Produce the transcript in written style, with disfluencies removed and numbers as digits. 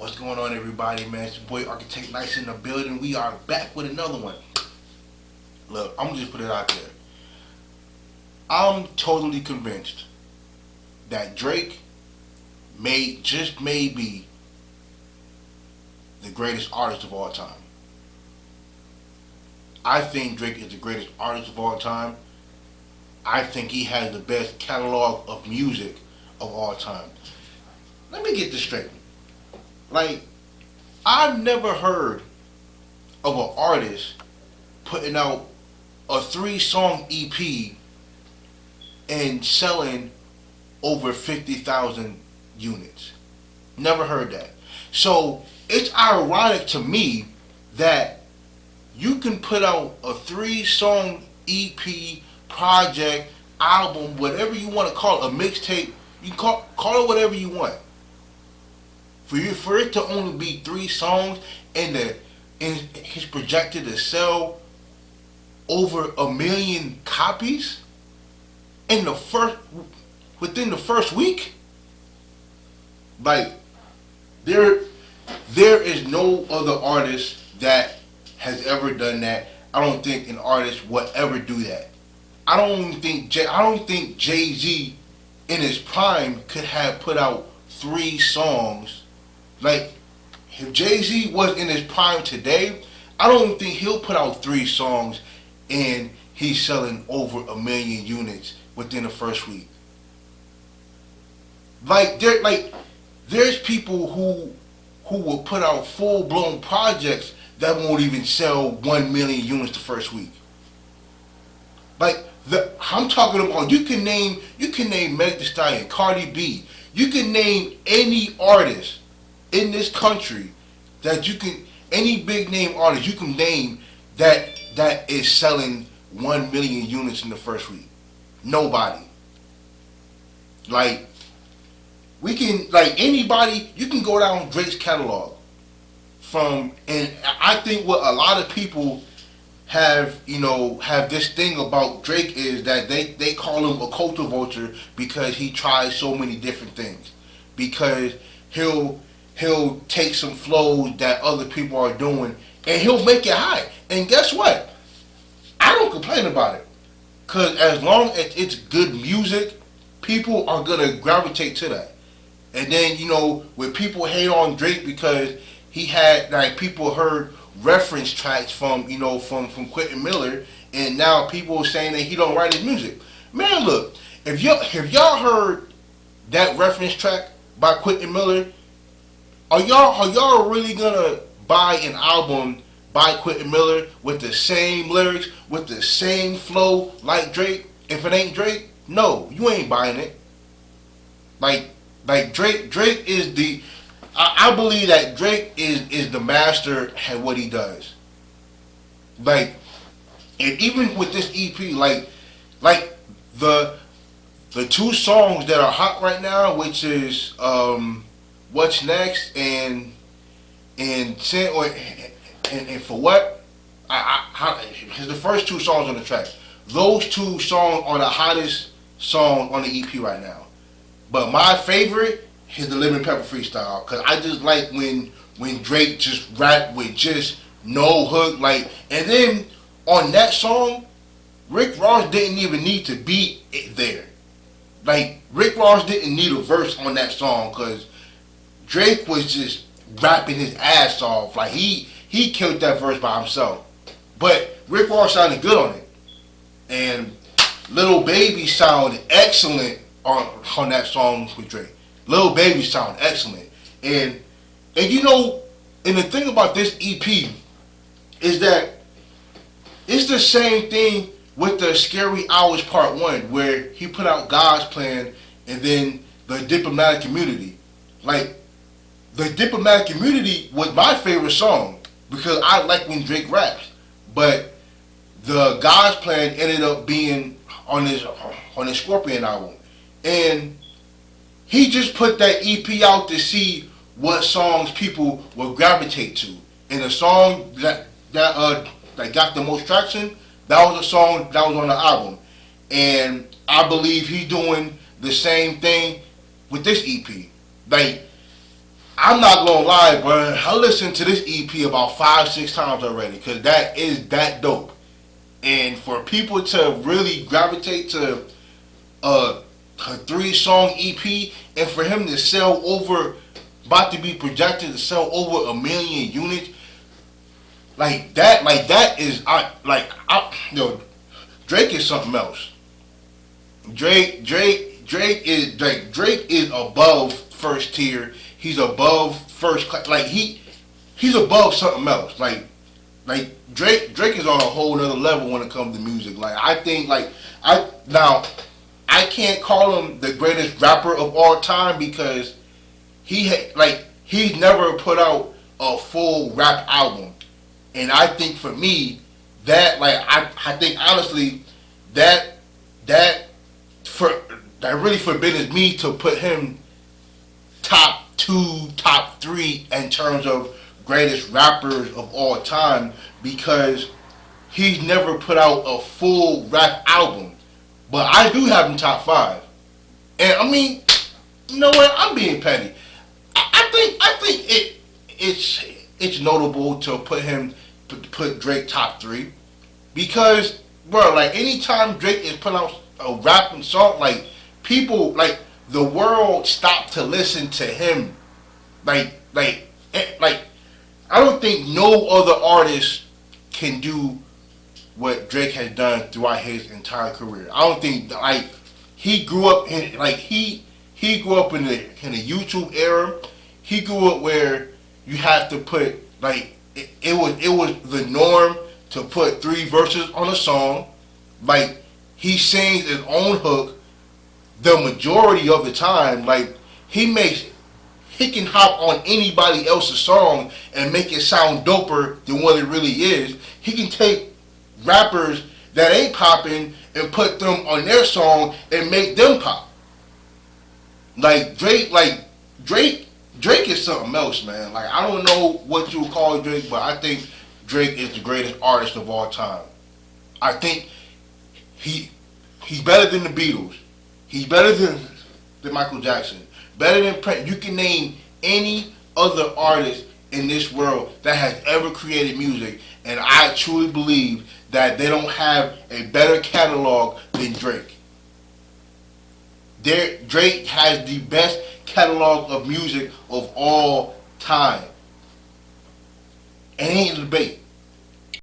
What's going on, everybody, man? It's your boy Architect Nice in the building. We are back with another one. Look, I'm gonna just put it out there. I'm totally convinced that Drake may be the greatest artist of all time. I think Drake is the greatest artist of all time. I think he has the best catalog of music of all time. Let me get this straight. Like, I've never heard of an artist putting out a 3-song EP and selling over 50,000 units. Never heard that. So it's ironic to me that you can put out a 3-song EP, project, album, whatever you want to call it, a mixtape. You can call it whatever you want. For it to only be 3 songs and he's projected to sell over 1 million copies within the first week. Like, there is no other artist that has ever done that. I don't think an artist would ever do that. I don't think Jay-Z in his prime could have put out 3 songs. Like, if Jay-Z was in his prime today, I don't think he'll put out 3 songs and he's selling over 1 million units within the first week. There's people who will put out full-blown projects that won't even sell 1 million units the first week. I'm talking about, you can name Meg Thee Stallion, Cardi B. You can name any artist in this country any big name artist you can name that is selling 1 million units in the first week. Nobody. Anybody, you can go down Drake's catalog and I think what a lot of people have this thing about Drake is that they call him a culture vulture because he tries so many different things. Because he'll take some flows that other people are doing and he'll make it high. And guess what? I don't complain about it. Because as long as it's good music, people are going to gravitate to that. And then, when people hate on Drake because he had, people heard reference tracks from Quentin Miller, and now people are saying that he don't write his music. Man, look, if y'all heard that reference track by Quentin Miller, are y'all really gonna buy an album by Quentin Miller with the same lyrics, with the same flow like Drake? If it ain't Drake, no, you ain't buying it. Drake is the. I believe that Drake is the master at what he does. And even with this EP, the 2 songs that are hot right now, which is What's Next and For What, it's the first 2 songs on the track. Those 2 songs are the hottest song on the EP right now. But my favorite is the Lemon Pepper freestyle, because I just like when Drake just rap with just no hook, and then on that song, Rick Ross didn't even need to be there. Rick Ross didn't need a verse on that song, because Drake was just rapping his ass off. He killed that verse by himself. But Rick Ross sounded good on it. And Lil Baby sounded excellent on that song with Drake. Lil Baby sound excellent. And the thing about this EP is that it's the same thing with the Scary Hours Part 1, where he put out God's Plan and then the Diplomatic Community. The Diplomatic Community was my favorite song because I like when Drake raps. But the God's Plan ended up being on his Scorpion album. And he just put that EP out to see what songs people will gravitate to. And the song that got the most traction, that was a song that was on the album. And I believe he's doing the same thing with this EP. I'm not gonna lie, bro. I listened to this EP about 5, 6 times already because that is that dope. And for people to really gravitate to a 3 song EP, and for him to sell over, about to be projected to sell over 1 million units, like that is Drake is something else. Drake is above first tier. He's above first class. Like he's above something else. Drake is on a whole nother level when it comes to music. Like I think I can't call him the greatest rapper of all time because he's never put out a full rap album. And I think for me that I think honestly that that for that really forbids me to put him top two, top three in terms of greatest rappers of all time because he's never put out a full rap album. But I do have him top five. And I mean, you know what? I'm being petty. I think it's notable to put Drake top three because bro, like anytime Drake is putting out a rapping song, like people like the world stopped to listen to him. Like I don't think no other artist can do what Drake has done throughout his entire career. I don't think he grew up in he grew up in the YouTube era. He grew up where you have to put it was the norm to put 3 verses on a song. Like he sings his own hook the majority of the time. Like he can hop on anybody else's song and make it sound doper than what it really is. He can take rappers that ain't popping and put them on their song and make them pop. Drake is something else, man. Like I don't know what you would call Drake, but I think Drake is the greatest artist of all time. I think he's better than the Beatles. He's better than Michael Jackson. Better than Prince. You can name any other artist in this world that has ever created music, and I truly believe that they don't have a better catalog than Drake. Drake has the best catalog of music of all time. And ain't a debate.